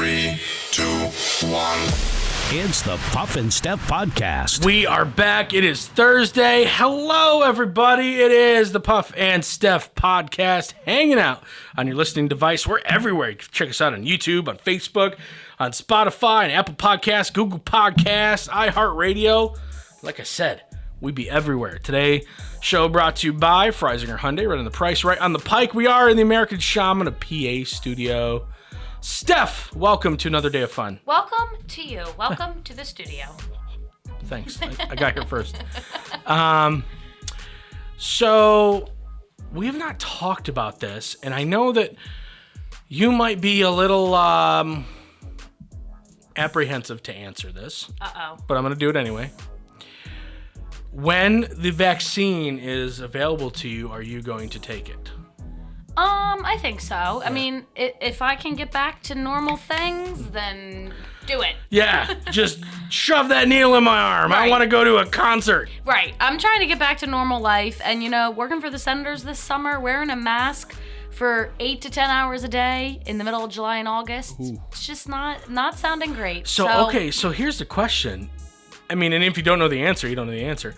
3, 2, 1. It's the Puff and Steph podcast. We are back. It is Thursday. Hello, everybody. It is the Puff and Steph podcast, hanging out on your listening device. We're everywhere. You can check us out on YouTube, on Facebook, on Spotify, and Apple Podcasts, Google Podcasts, iHeartRadio. Like I said, we be everywhere. Today, show brought to you by Freisinger Hyundai, running the price right on the pike. We are in the American Shaman, a PA studio. Steph, welcome to another day of fun. Welcome to you. Welcome to the studio. Thanks. I got here first. So we have not talked about this, and I know that you might be a little apprehensive to answer this. Uh-oh. But I'm going to do it anyway. When the vaccine is available to you, are you going to take it? I think so. Yeah. I mean, if I can get back to normal things, then do it. Yeah, just shove that needle in my arm. Right. I want to go to a concert. Right. I'm trying to get back to normal life, and, working for the Senators this summer, wearing a mask for 8 to 10 hours a day in the middle of July and August, Ooh. It's just not sounding great. So here's the question. I mean, and if you don't know the answer, you don't know the answer.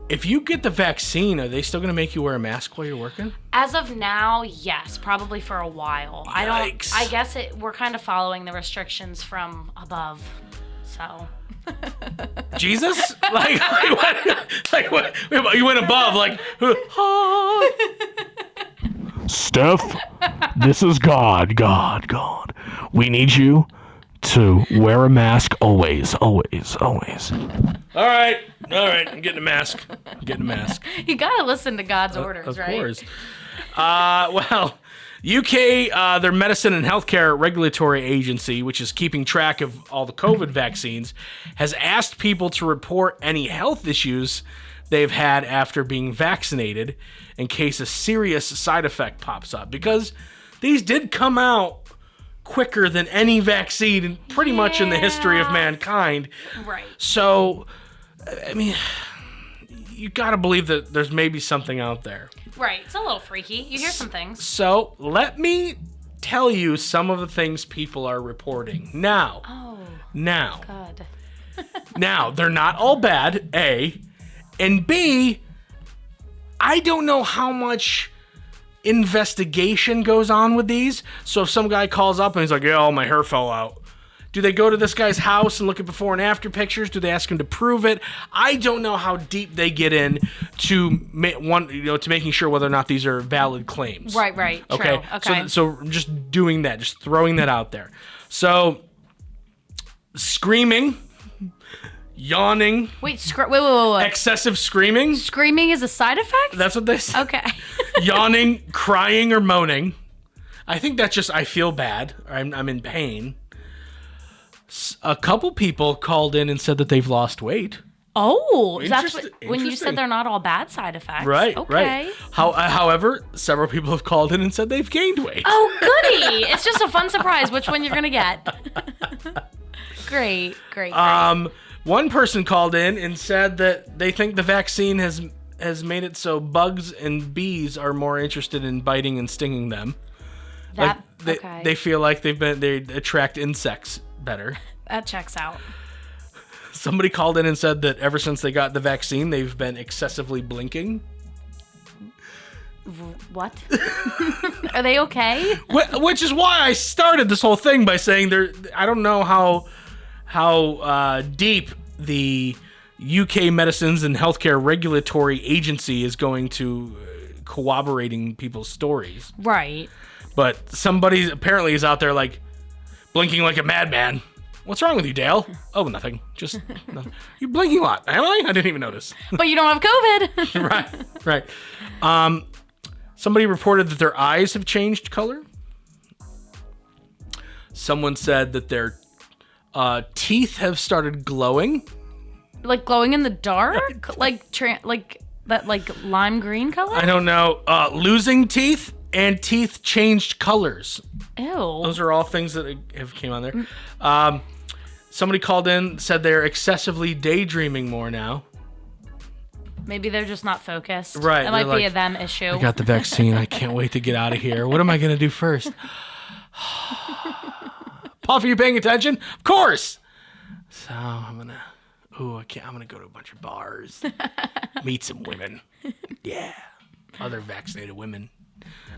If you get the vaccine, are they still going to make you wear a mask while you're working? As of now, yes, probably for a while. Yikes. I guess we're kind of following the restrictions from above. So. Jesus? Like what? You went above, like. Steph, this is God. We need you to wear a mask always. All right. I'm getting a mask. You gotta listen to God's orders, right? Of course. Well, UK, their Medicine and Healthcare Regulatory Agency, which is keeping track of all the COVID vaccines, has asked people to report any health issues they've had after being vaccinated in case a serious side effect pops up. Because these did come out quicker than any vaccine pretty much in the history of mankind. Right. So, I mean, you gotta believe that there's maybe something out there. Right. It's a little freaky. You hear some things. So, let me tell you some of the things people are reporting. Now. God. Now, they're not all bad, A. And B, I don't know how much investigation goes on with these. So if some guy calls up and he's like, "Yeah, my hair fell out," do they go to this guy's house and look at before and after pictures? Do they ask him to prove it? I don't know how deep they get in to to making sure whether or not these are valid claims. Right. Okay. True. Okay. So just doing that, just throwing that out there. So screaming, yawning. Wait. Excessive screaming. Screaming is a side effect? That's what they say. Okay. Yawning, crying, or moaning. I think that's just I feel bad. Or I'm in pain. A couple people called in and said that they've lost weight. Oh, that's when you said they're not all bad side effects. Right, okay. Right. However, several people have called in and said they've gained weight. Oh, goody. It's just a fun surprise which one you're going to get. Great. One person called in and said that they think the vaccine has made it so bugs and bees are more interested in biting and stinging them. They feel like they attract insects better. That checks out. Somebody called in and said that ever since they got the vaccine, they've been excessively blinking. What? Are they okay? Which is why I started this whole thing by saying I don't know how deep the UK Medicines and Healthcare Regulatory Agency is going to corroborating people's stories. Right. But somebody apparently is out there like blinking like a madman. What's wrong with you, Dale? Oh, nothing. Just nothing. You're blinking a lot. Am I? I didn't even notice. But you don't have COVID. Right. Somebody reported that their eyes have changed color. Someone said that their teeth have started glowing. Like glowing in the dark? like that lime green color? I don't know. Losing teeth and teeth changed colors. Ew. Those are all things that have came on there. Somebody called in, said they're excessively daydreaming more now. Be they're just not focused. Right. It might be a them issue. I got the vaccine. I can't wait to get out of here. What am I going to do first? Puff, are you paying attention? Of course. So I'm gonna go to a bunch of bars, meet some women. Yeah, other vaccinated women.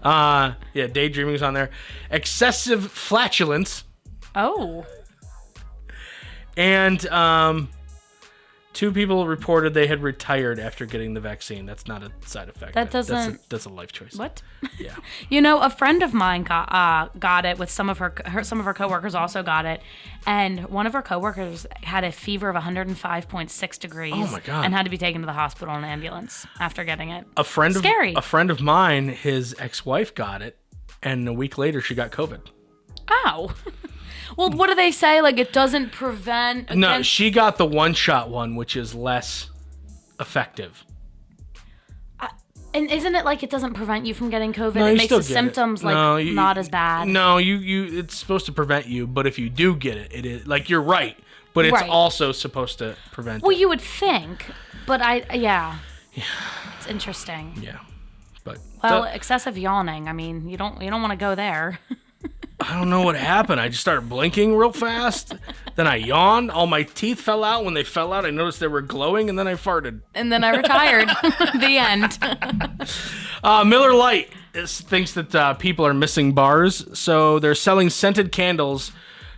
Daydreaming's on there. Excessive flatulence. Oh. And 2 people reported they had retired after getting the vaccine. That's not a side effect. That doesn't. That's a life choice. What? Yeah. You know, a friend of mine got it with some of her coworkers also got it, and one of her coworkers had a fever of 105.6 degrees. Oh my God. And had to be taken to the hospital in an ambulance after getting it. A friend of mine, his ex-wife got it, and a week later she got COVID. Ow. Well, what do they say? Like, it doesn't prevent... No, she got the one-shot one, which is less effective. And isn't it like it doesn't prevent you from getting COVID? No, it you makes still the get symptoms it. No, not as bad. No, it's supposed to prevent you, but if you do get it, it is like you're right, but it's Right. also supposed to prevent Well, it. you would think, but yeah. It's interesting. Yeah. But Well, excessive yawning. I mean, you don't want to go there. I don't know what happened. I just started blinking real fast. Then I yawned. All my teeth fell out. When they fell out, I noticed they were glowing, and then I farted. And then I retired. The end. Miller Lite thinks that people are missing bars, so they're selling scented candles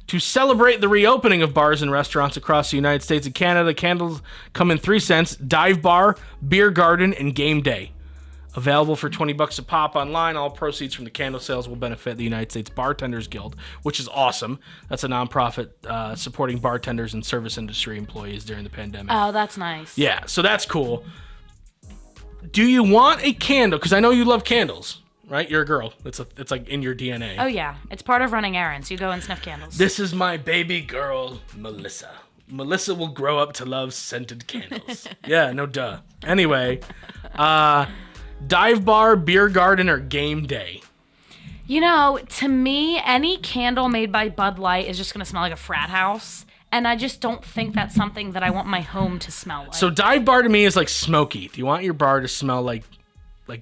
to celebrate the reopening of bars and restaurants across the United States and Canada. Candles come in 3 cents: dive bar, beer garden, and game day. Available for $20 a pop online. All proceeds from the candle sales will benefit the United States Bartenders Guild, which is awesome. That's a nonprofit supporting bartenders and service industry employees during the pandemic. Oh, that's nice. Yeah, so that's cool. Do you want a candle? Because I know you love candles, right? You're a girl. It's like in your DNA. Oh, yeah. It's part of running errands. You go and sniff candles. This is my baby girl, Melissa. Melissa will grow up to love scented candles. Yeah, no duh. Anyway, dive bar, beer garden, or game day? You know, to me, any candle made by Bud Light is just going to smell like a frat house. And I just don't think that's something that I want my home to smell like. So dive bar to me is like smoky. Do you want your bar to smell like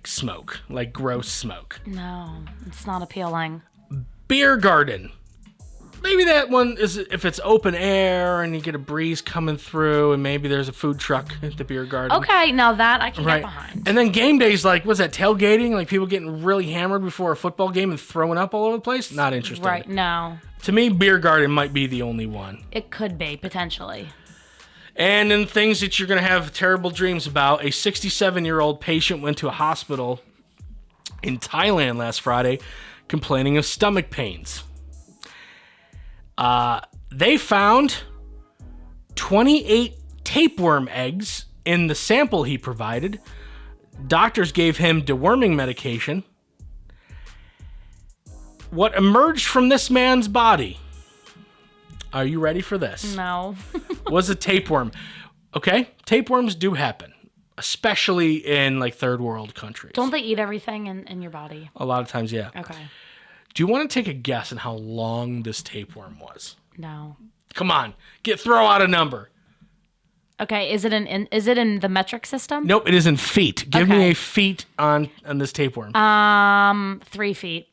smoke, like gross smoke? No, it's not appealing. Beer garden. Maybe that one is if it's open air and you get a breeze coming through and maybe there's a food truck at the beer garden. Okay, now that I can Right. get behind. And then game day's like, what's that, tailgating? Like people getting really hammered before a football game and throwing up all over the place? Not interested. Right, no. To me, beer garden might be the only one. It could be, potentially. And then things that you're going to have terrible dreams about. A 67-year-old patient went to a hospital in Thailand last Friday complaining of stomach pains. They found 28 tapeworm eggs in the sample he provided. Doctors gave him deworming medication. What emerged from this man's body? Are you ready for this? No. Was a tapeworm. Okay, tapeworms do happen, especially in like third world countries. Don't they eat everything in your body? A lot of times, yeah. Okay. Do you want to take a guess on how long this tapeworm was? No. Come on, throw out a number. Okay, is it in the metric system? Nope, it is in feet. Give me Okay. a feet on this tapeworm. 3 feet.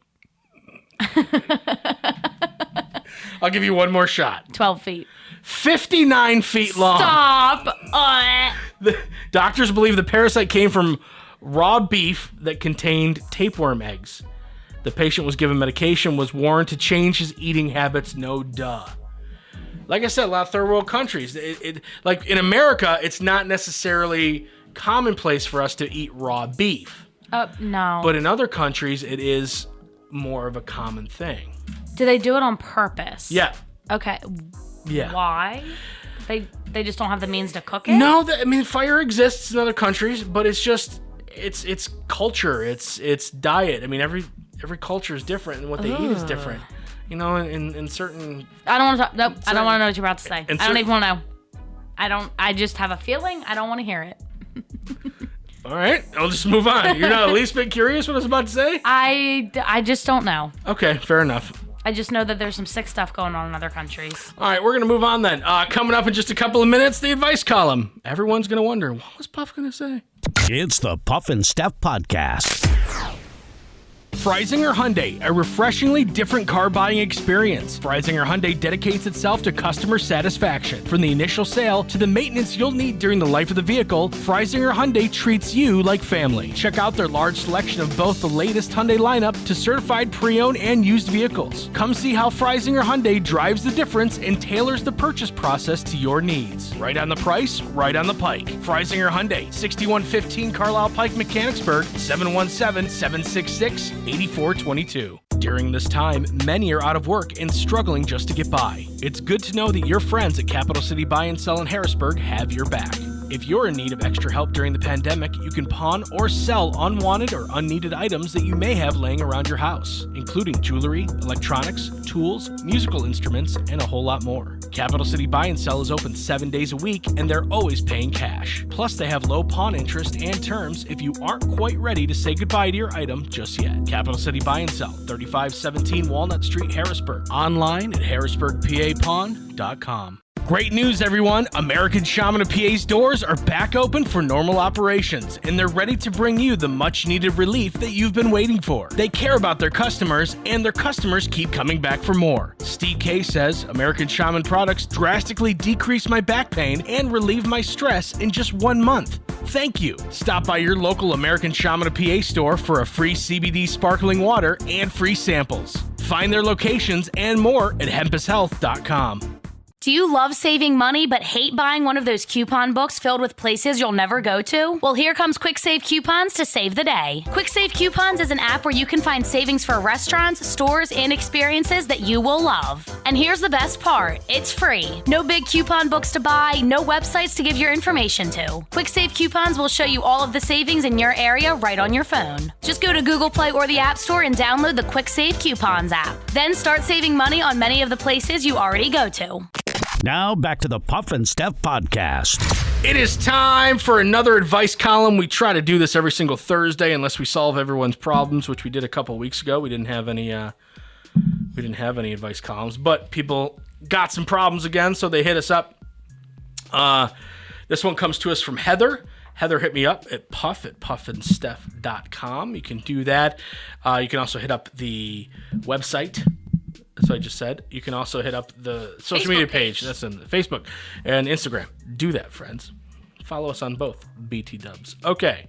I'll give you one more shot. 12 feet. 59 feet long. Stop. The doctors believe the parasite came from raw beef that contained tapeworm eggs. The patient was given medication, was warned to change his eating habits. No duh. Like I said, a lot of third world countries, like in America, it's not necessarily commonplace for us to eat raw beef. No. But in other countries, it is more of a common thing. Do they do it on purpose? Yeah. Okay. Yeah. Why? They just don't have the means to cook it? No, I mean, fire exists in other countries, but it's just, it's culture, it's diet. I mean, every culture is different, and what they eat is different. You know, in certain... I don't want to talk. Nope. I don't want to know what you're about to say. I don't certain- even want to know. I just have a feeling. I don't want to hear it. All right, I'll just move on. You're not the least bit curious what I was about to say? I just don't know. Okay, fair enough. I just know that there's some sick stuff going on in other countries. All right, we're going to move on then. Coming up in just a couple of minutes, the advice column. Everyone's going to wonder, what was Puff going to say? It's the Puff and Steph Podcast. Freisinger Hyundai, a refreshingly different car buying experience. Freisinger Hyundai dedicates itself to customer satisfaction. From the initial sale to the maintenance you'll need during the life of the vehicle, Freisinger Hyundai treats you like family. Check out their large selection of both the latest Hyundai lineup to certified pre-owned and used vehicles. Come see how Freisinger Hyundai drives the difference and tailors the purchase process to your needs. Right on the price, right on the pike. Freisinger Hyundai, 6115 Carlisle Pike, Mechanicsburg, 717-766-8422. During this time, many are out of work and struggling just to get by. It's good to know that your friends at Capital City Buy and Sell in Harrisburg have your back. If you're in need of extra help during the pandemic, you can pawn or sell unwanted or unneeded items that you may have laying around your house, including jewelry, electronics, tools, musical instruments, and a whole lot more. Capital City Buy and Sell is open 7 days a week, and they're always paying cash. Plus, they have low pawn interest and terms if you aren't quite ready to say goodbye to your item just yet. Capital City Buy and Sell, 3517 Walnut Street, Harrisburg. Online at harrisburgpapawn.com. Great news, everyone! American Shaman of PA's doors are back open for normal operations, and they're ready to bring you the much-needed relief that you've been waiting for. They care about their customers, and their customers keep coming back for more. Steve K says, American Shaman products drastically decrease my back pain and relieve my stress in just 1 month. Thank you. Stop by your local American Shaman of PA store for a free CBD sparkling water and free samples. Find their locations and more at hempushealth.com. Do you love saving money but hate buying one of those coupon books filled with places you'll never go to? Well, here comes Quick Save Coupons to save the day. Quick Save Coupons is an app where you can find savings for restaurants, stores, and experiences that you will love. And here's the best part. It's free. No big coupon books to buy, no websites to give your information to. Quick Save Coupons will show you all of the savings in your area right on your phone. Just go to Google Play or the App Store and download the Quick Save Coupons app. Then start saving money on many of the places you already go to. Now, back to the Puff and Steph podcast. It is time for another advice column. We try to do this every single Thursday unless we solve everyone's problems, which we did a couple weeks ago. We didn't have any advice columns, but people got some problems again, so they hit us up. This one comes to us from Heather. Heather hit me up at puffandsteph.com. You can do that. You can also hit up the website. That's what I just said. You can also hit up the social media page. That's in Facebook and Instagram. Do that, friends. Follow us on both. BT Dubs. Okay.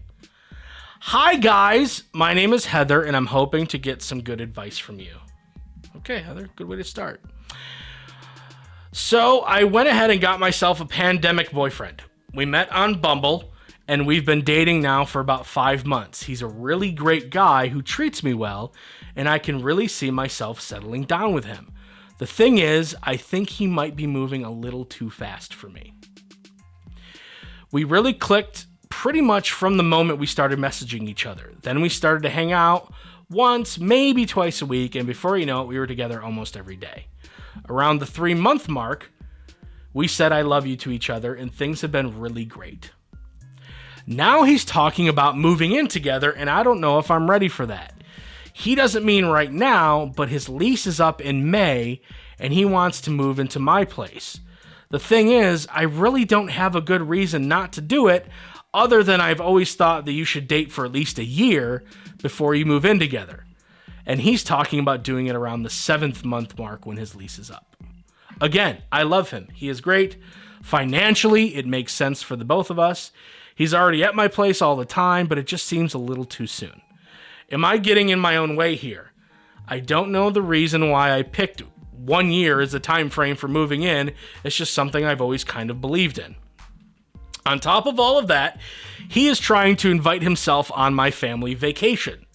Hi, guys. My name is Heather, and I'm hoping to get some good advice from you. Okay, Heather. Good way to start. So I went ahead and got myself a pandemic boyfriend. We met on Bumble, and we've been dating now for about 5 months. He's a really great guy who treats me well, and I can really see myself settling down with him. The thing is, I think he might be moving a little too fast for me. We really clicked pretty much from the moment we started messaging each other. Then we started to hang out once, maybe twice a week, and before you know it, we were together almost every day. Around the 3-month mark, we said I love you to each other, and things have been really great. Now he's talking about moving in together, and I don't know if I'm ready for that. He doesn't mean right now, but his lease is up in May, and he wants to move into my place. The thing is, I really don't have a good reason not to do it, other than I've always thought that you should date for at least a year before you move in together. And he's talking about doing it around the 7th month mark when his lease is up. Again, I love him. He is great. Financially, it makes sense for the both of us. He's already at my place all the time, but it just seems a little too soon. Am I getting in my own way here? I don't know the reason why I picked 1 year as the time frame for moving in. It's just something I've always kind of believed in. On top of all of that, he is trying to invite himself on my family vacation.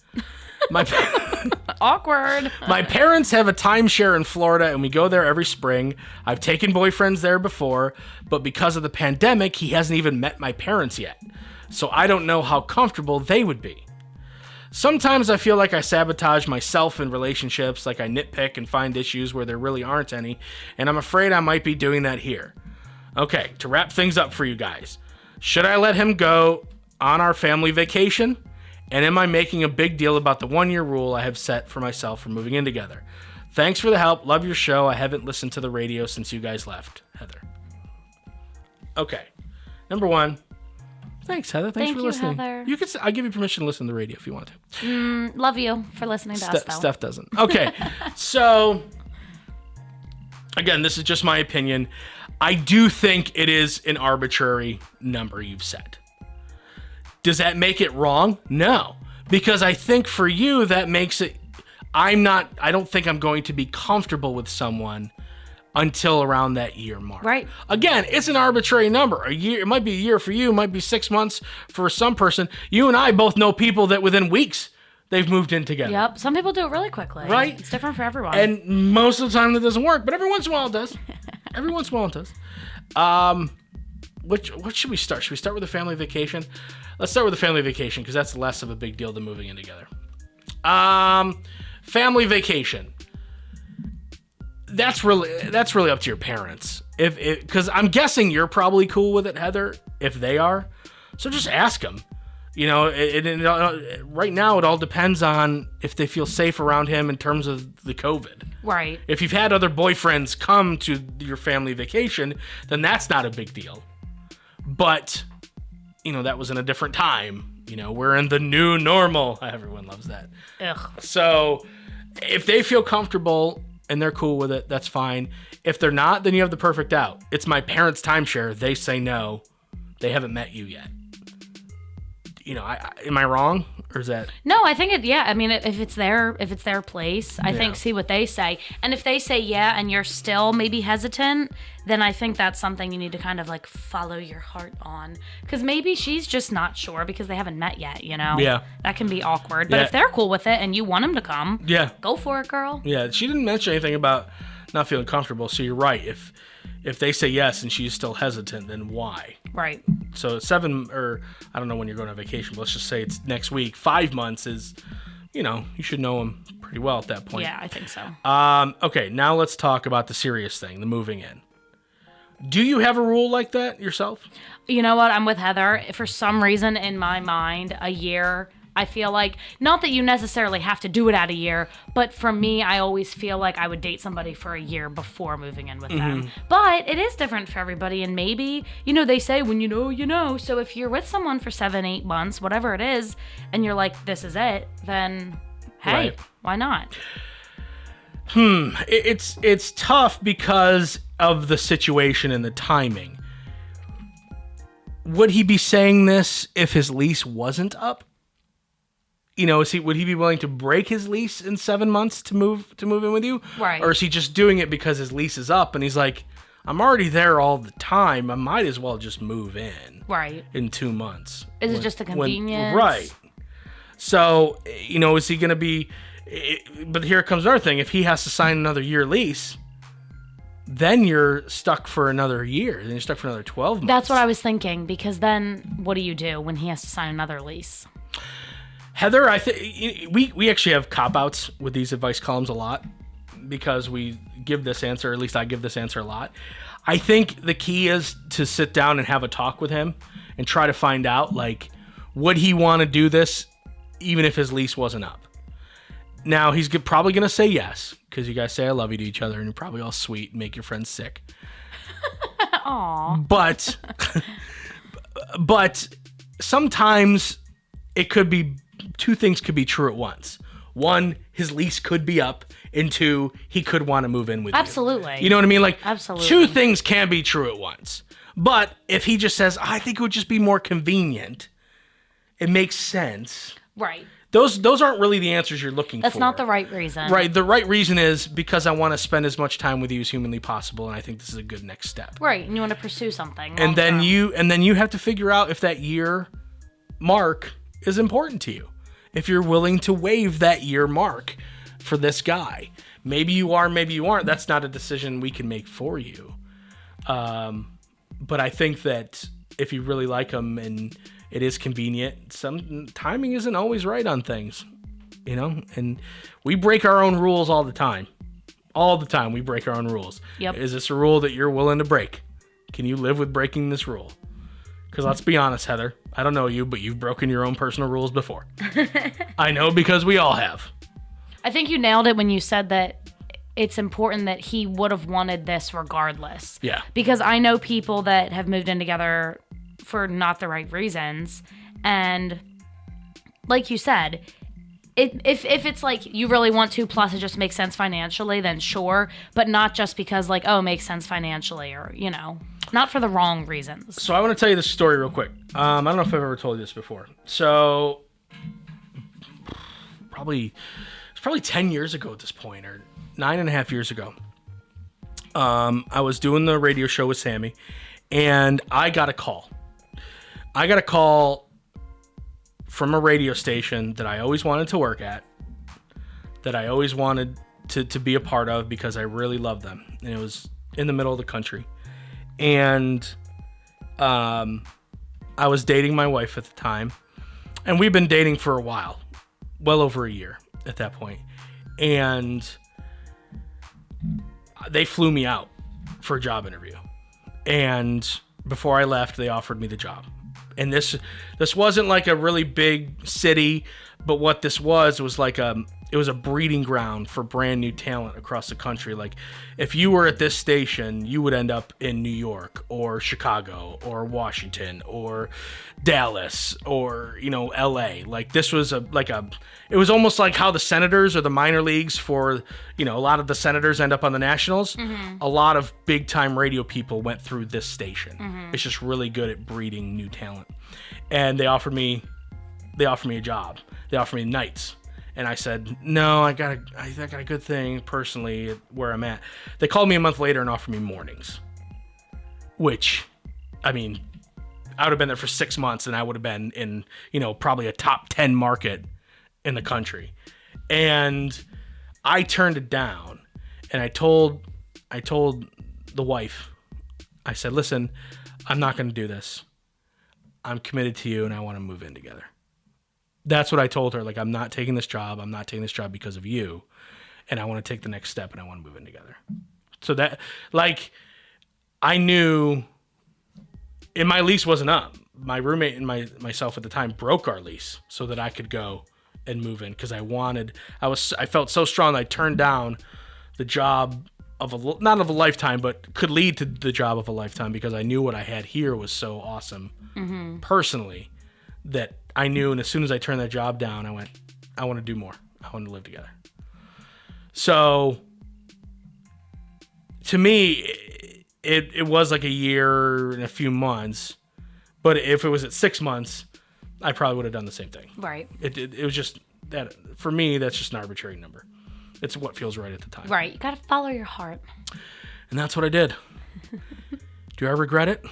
Awkward. My parents have a timeshare in Florida, and we go there every spring. I've taken boyfriends there before, but because of the pandemic, he hasn't even met my parents yet. So I don't know how comfortable they would be. Sometimes I feel like I sabotage myself in relationships, like I nitpick and find issues where there really aren't any, and I'm afraid I might be doing that here. Okay, to wrap things up for you guys, should I let him go on our family vacation? And am I making a big deal about the 1 year rule I have set for myself for moving in together? Thanks for the help. Love your show. I haven't listened to the radio since you guys left. Heather. Okay. Number one, Thanks, Heather. Thanks Thank for you, listening. Heather. You can. I give you permission to listen to the radio if you want to. Love you for listening to us, though. Steph doesn't. Okay, so again, this is just my opinion. I do think it is an arbitrary number you've set. Does that make it wrong? No, because I think for you that makes it. I don't think I'm going to be comfortable with someone until around that year mark. Right. Again, it's an arbitrary number. A year, it might be a year for you, it might be 6 months for some person. You and I both know people that within weeks they've moved in together. Yep. Some people do it really quickly. Right. It's different for everyone. And most of the time that doesn't work, but every once in a while it does. Every once in a while it does. What should we start? Should we start with a family vacation? Let's start with a family vacation because that's less of a big deal than moving in together. Family vacation. That's really up to your parents. Because I'm guessing you're probably cool with it, Heather, if they are. So just ask them. You know, right now it all depends on if they feel safe around him in terms of the COVID. Right. If you've had other boyfriends come to your family vacation, then that's not a big deal. But, you know, that was in a different time. You know, we're in the new normal. Everyone loves that. Ugh. So if they feel comfortable and they're cool with it, that's fine. If they're not, then you have the perfect out. It's my parents' timeshare. They say no. They haven't met you yet. You know, am I wrong? Or is that... No, I think I mean, if it's their place, I think see what they say. And if they say yeah and you're still maybe hesitant, then I think that's something you need to kind of like follow your heart on. Because maybe she's just not sure because they haven't met yet, you know? Yeah. That can be awkward. But Yeah. if they're cool with it and you want them to come, Yeah. go for it, girl. Yeah, she didn't mention anything about not feeling comfortable, so you're right. If they say yes and she's still hesitant, then why? Right. So 7, or I don't know when you're going on vacation, but let's just say it's next week. 5 months is, you know, you should know him pretty well at that point. Yeah, I think so. Okay, now let's talk about the serious thing, the moving in. Do you have a rule like that yourself? You know what? I'm with Heather. For some reason in my mind, a year, I feel like, not that you necessarily have to do it at a year, but for me, I always feel like I would date somebody for a year before moving in with them. But it is different for everybody. And maybe, you know, they say when you know, you know. So if you're with someone for 7, 8 months, whatever it is, and you're like, this is it, then hey, Right. why not? It's tough because of the situation and the timing. Would he be saying this if his lease wasn't up? You know, would he be willing to break his lease in 7 months to move in with you? Right. Or is he just doing it because his lease is up and he's like, I'm already there all the time. I might as well just move in. Right. In 2 months. Is it just a convenience? Right. So, you know, is he going to be... But here comes another thing. If he has to sign another year lease, then you're stuck for another year. Then you're stuck for another 12 months. That's what I was thinking, because then what do you do when he has to sign another lease? Heather, I think we actually have cop-outs with these advice columns a lot because we give this answer, or at least I give this answer a lot. I think the key is to sit down and have a talk with him and try to find out, like, would he want to do this even if his lease wasn't up? Now, he's probably going to say yes because you guys say I love you to each other and you're probably all sweet and make your friends sick. Aww. But sometimes it could be... 2 things could be true at once. 1, his lease could be up, and 2, he could want to move in with you. Absolutely. You know what I mean? Like, Absolutely. 2 things can be true at once. But if he just says, I think it would just be more convenient, it makes sense. Right. Those aren't really the answers you're looking for. That's not the right reason. Right. The right reason is because I want to spend as much time with you as humanly possible, and I think this is a good next step. Right. And you want to pursue something. And then long-term. you have to figure out if that year mark is important to you. If you're willing to waive that year mark for this guy. Maybe you are, maybe you aren't. That's not a decision we can make for you. But I think that if you really like him and it is convenient, some timing isn't always right on things, you know? And we break our own rules all the time. All the time we break our own rules. Yep. Is this a rule that you're willing to break? Can you live with breaking this rule? Because let's be honest, Heather, I don't know you, but you've broken your own personal rules before. I know because we all have. I think you nailed it when you said that it's important that he would have wanted this regardless. Yeah. Because I know people that have moved in together for not the right reasons. And like you said, if it's like you really want to, plus it just makes sense financially, then sure, but not just because like, oh, it makes sense financially, or, you know, not for the wrong reasons. So I want to tell you this story real quick. I don't know if I've ever told you this before. So it's probably 10 years ago at this point, or 9.5 years ago. I was doing the radio show with Sammy, and I got a call. I got a call from a radio station that I always wanted to work at, that I always wanted to be a part of because I really love them. And it was in the middle of the country. And I was dating my wife at the time. And we've been dating for a while. Well over a year at that point. And they flew me out for a job interview. And before I left, they offered me the job. And this wasn't like a really big city, but what this was like it was a breeding ground for brand new talent across the country. Like if you were at this station, you would end up in New York or Chicago or Washington or Dallas or, you know, LA. Like this was it was almost like how the Senators or the minor leagues for, you know, a lot of the Senators end up on the Nationals. Mm-hmm. A lot of big time radio people went through this station. Mm-hmm. It's just really good at breeding new talent. And they offered me a job. They offered me nights. And I said, no, I got a good thing personally where I'm at. They called me a month later and offered me mornings. Which, I mean, I would have been there for 6 months and I would have been in, you know, probably a top 10 market in the country. And I turned it down. And I told the wife, I said, listen, I'm not going to do this. I'm committed to you and I want to move in together. That's what I told her. Like, I'm not taking this job. I'm not taking this job because of you. And I want to take the next step and I want to move in together. So that, like, I knew, and my lease wasn't up. My roommate and myself at the time broke our lease so that I could go and move in because I felt so strong that I turned down the job of not of a lifetime, but could lead to the job of a lifetime because I knew what I had here was so awesome personally that I knew. And as soon as I turned that job down, I went, I want to do more. I want to live together. So to me, it was like a year and a few months, but if it was at 6 months, I probably would have done the same thing. Right. It was just that for me, that's just an arbitrary number. It's what feels right at the time. Right. You got to follow your heart. And that's what I did. Do I regret it?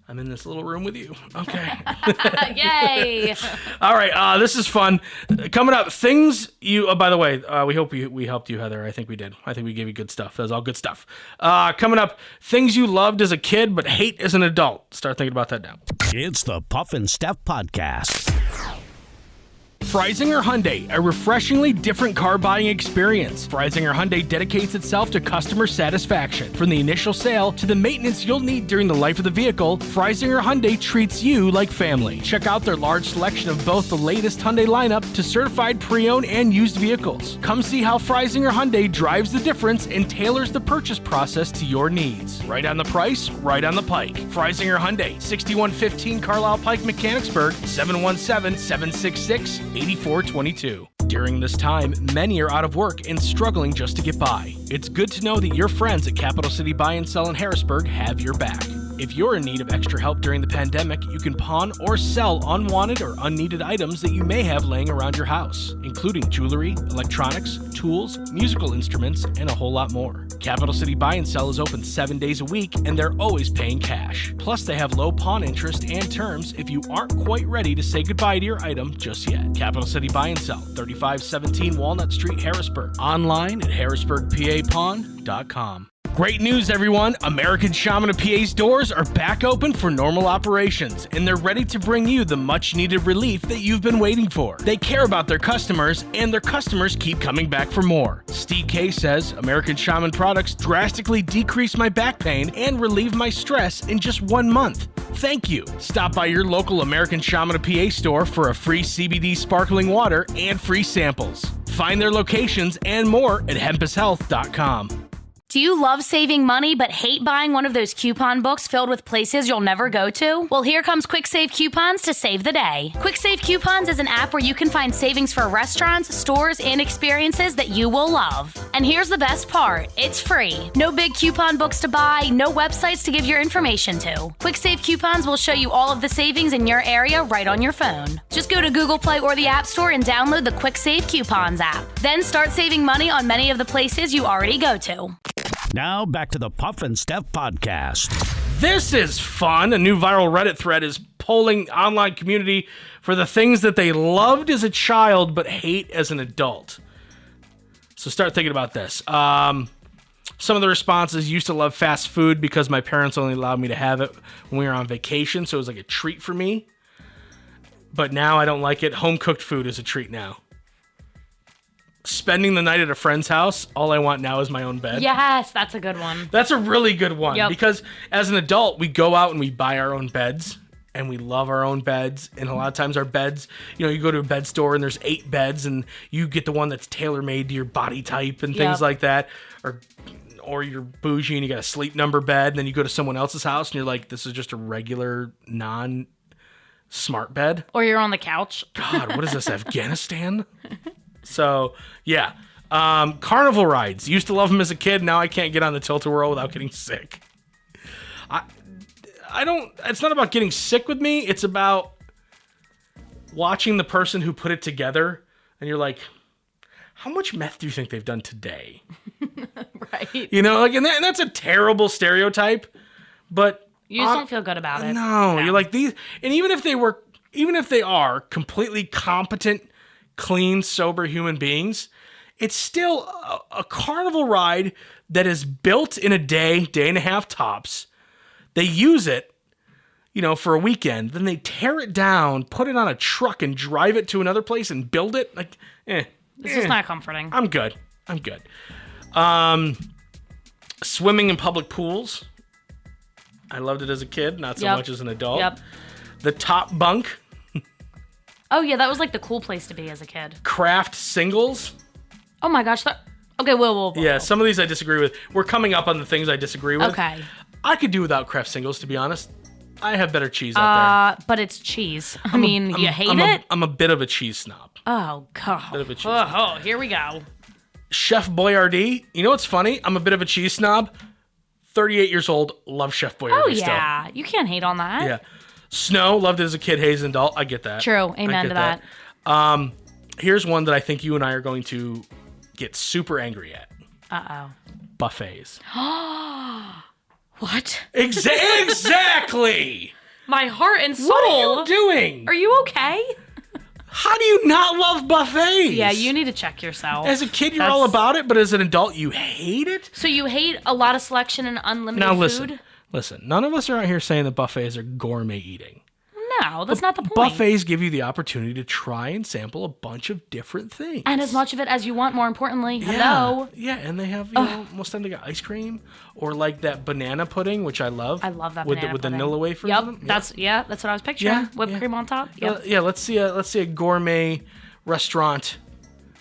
I'm in this little room with you. Okay. Yay. All right. This is fun. Coming up, things you... by the way, we hope we helped you, Heather. I think we did. I think we gave you good stuff. That was all good stuff. Coming up, things you loved as a kid but hate as an adult. Start thinking about that now. It's the Puff and Steph Podcast. Freisinger Hyundai, a refreshingly different car buying experience. Freisinger Hyundai dedicates itself to customer satisfaction. From the initial sale to the maintenance you'll need during the life of the vehicle, Freisinger Hyundai treats you like family. Check out their large selection of both the latest Hyundai lineup to certified pre-owned and used vehicles. Come see how Freisinger Hyundai drives the difference and tailors the purchase process to your needs. Right on the price, right on the pike. Freisinger Hyundai, 6115 Carlisle Pike, Mechanicsburg, 717-766-8422. During this time, many are out of work and struggling just to get by. It's good to know that your friends at Capital City Buy and Sell in Harrisburg have your back. If you're in need of extra help during the pandemic, you can pawn or sell unwanted or unneeded items that you may have laying around your house, including jewelry, electronics, tools, musical instruments, and a whole lot more. Capital City Buy and Sell is open 7 days a week, and they're always paying cash. Plus, they have low pawn interest and terms if you aren't quite ready to say goodbye to your item just yet. Capital City Buy and Sell, 3517 Walnut Street, Harrisburg. Online at harrisburgpapawn.com. Great news, everyone! American Shaman of PA's doors are back open for normal operations, and they're ready to bring you the much-needed relief that you've been waiting for. They care about their customers, and their customers keep coming back for more. Steve K says, American Shaman products drastically decrease my back pain and relieve my stress in just 1 month. Thank you! Stop by your local American Shaman of PA store for a free CBD sparkling water and free samples. Find their locations and more at hempushealth.com. Do you love saving money but hate buying one of those coupon books filled with places you'll never go to? Well, here comes Quick Save Coupons to save the day. Quick Save Coupons is an app where you can find savings for restaurants, stores, and experiences that you will love. And here's the best part. It's free. No big coupon books to buy, no websites to give your information to. Quick Save Coupons will show you all of the savings in your area right on your phone. Just go to Google Play or the App Store and download the Quick Save Coupons app. Then start saving money on many of the places you already go to. Now back to the Puff and Steph podcast. This is fun. A new viral Reddit thread is polling online community for the things that they loved as a child but hate as an adult. So start thinking about this. Some of the responses: used to love fast food because my parents only allowed me to have it when we were on vacation, so it was like a treat for me. But now I don't like it. Home cooked food is a treat now. Spending the night at a friend's house, all I want now is my own bed. Yes, that's a good one. That's a really good one. Yep. Because as an adult, we go out and we buy our own beds, and we love our own beds. And a lot of times our beds, you go to a bed store and there's 8 beds and you get the one that's tailor-made to your body type and things like that. Or you're bougie and you got a sleep number bed, and then you go to someone else's house and you're like, this is just a regular non-smart bed. Or you're on the couch. God, what is this, Afghanistan? So, yeah. Carnival rides. Used to love them as a kid. Now I can't get on the tilt-a-whirl without getting sick. It's not about getting sick with me. It's about watching the person who put it together, and you're like, how much meth do you think they've done today? Right. And that's a terrible stereotype, but You just don't feel good about it. No, you're like these, and even if they are completely competent, clean, sober human beings, it's still a carnival ride that is built in a day and a half tops. They use it, for a weekend. Then they tear it down, put it on a truck, and drive it to another place and build it. This is not comforting. I'm good. Swimming in public pools. I loved it as a kid, not so much as an adult. Yep. The top bunk. Oh, yeah, that was like the cool place to be as a kid. Craft singles. Oh, my gosh. Okay, whoa. Yeah, some of these I disagree with. We're coming up on the things I disagree with. Okay. I could do without craft singles, to be honest. I have better cheese out there. But it's cheese. You hate it? I'm a bit of a cheese snob. Oh, God. Bit of a cheese snob. Oh, here we go. Chef Boyardee. You know what's funny? I'm a bit of a cheese snob. 38 years old, love Chef Boyardee Oh, yeah. still. You can't hate on that. Yeah. Snow, loved it as a kid, hate as an adult. I get that. True. Amen to that. Here's one that I think you and I are going to get super angry at. Uh-oh. Buffets. What? Exactly! My heart and soul. What are you doing? Are you okay? How do you not love buffets? Yeah, you need to check yourself. As a kid, you're all about it, but as an adult, you hate it? So you hate a lot of selection and unlimited food? Listen, none of us are out here saying that buffets are gourmet eating. No, that's not the point. Buffets give you the opportunity to try and sample a bunch of different things. And as much of it as you want, more importantly. Hello. Yeah, and they have, most of the time they got ice cream or like that banana pudding, which I love. I love that with banana with the pudding. Nilla wafers. Yep, in them. that's what I was picturing. Whipped cream on top. Yep. Let's see a gourmet restaurant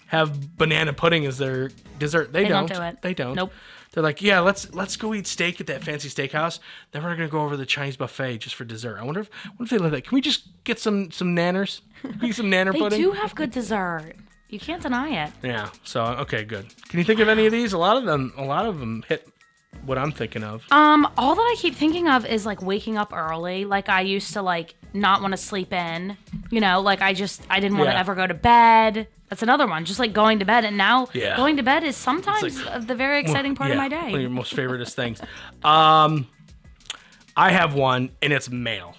have banana pudding as their dessert. They don't do it. They don't. Nope. They're like, yeah, let's go eat steak at that fancy steakhouse. Then we're gonna go over to the Chinese buffet just for dessert. I wonder if they let that. Can we just get some nanners? Can we get some nanner They pudding? do have good dessert. You can't deny it. Yeah. So okay, good. Can you think of any of these? A lot of them hit what I'm thinking of. All that I keep thinking of is like waking up early. Like I used to like not want to sleep in. Like I didn't want to ever go to bed. That's another one. Just like going to bed, and now going to bed is sometimes the very exciting part of my day. One of your most favoriteest things. I have one, and it's mail.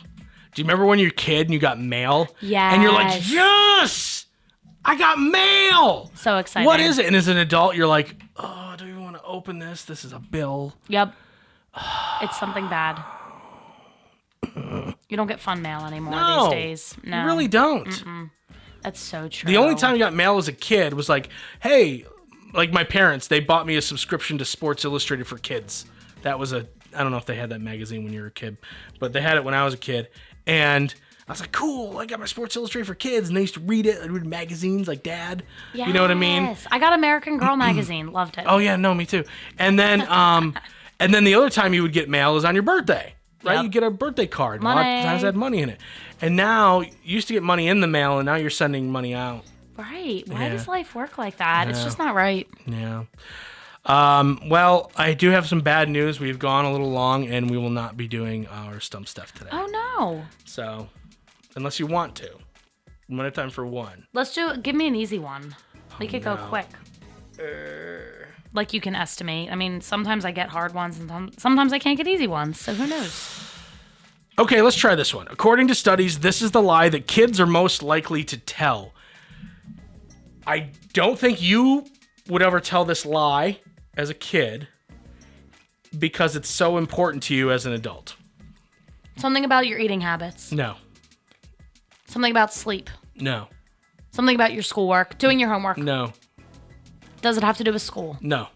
Do you remember when you were a kid and you got mail? Yes. And you're like, yes, I got mail. So exciting. What is it? And as an adult, you're like, oh, do you want to open this? This is a bill. Yep. It's something bad. You don't get fun mail anymore these days. No. You really don't. Mm-mm. That's so true. The only time I got mail as a kid was like, hey, like my parents, they bought me a subscription to Sports Illustrated for kids. That was I don't know if they had that magazine when you were a kid, but they had it when I was a kid. And I was like, cool, I got my Sports Illustrated for kids. And they used to read it. I'd read magazines like Dad. Yes. You know what I mean? I got American Girl magazine. Loved it. Oh, yeah, no, me too. And then the other time you would get mail is on your birthday. Right? Yep. You get a birthday card. Money. A lot of times it had money in it. And now, you used to get money in the mail, and now you're sending money out. Right. Why does life work like that? It's just not right. Yeah. Well, I do have some bad news. We've gone a little long, and we will not be doing our Stump Steph today. Oh, no. So, unless you want to. We might have time for one. Give me an easy one. Make it go quick. Uh. Like you can estimate. I mean, sometimes I get hard ones, and sometimes I can't get easy ones, so who knows? Okay, let's try this one. According to studies, this is the lie that kids are most likely to tell. I don't think you would ever tell this lie as a kid because it's so important to you as an adult. Something about your eating habits. No. Something about sleep. No. Something about your schoolwork. Doing your homework. No. Does it have to do with school? No.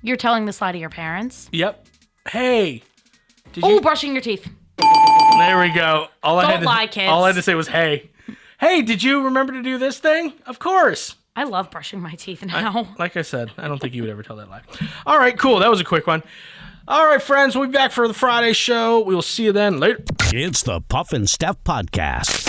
You're telling this lie to your parents? Yep. Hey. Brushing your teeth. There we go. Don't lie, kids. All I had to say was, hey. Hey, did you remember to do this thing? Of course. I love brushing my teeth now. Like I said, I don't think you would ever tell that lie. All right, cool. That was a quick one. All right, friends, we'll be back for the Friday show. We will see you then. Later. It's the Puff and Steph Podcast.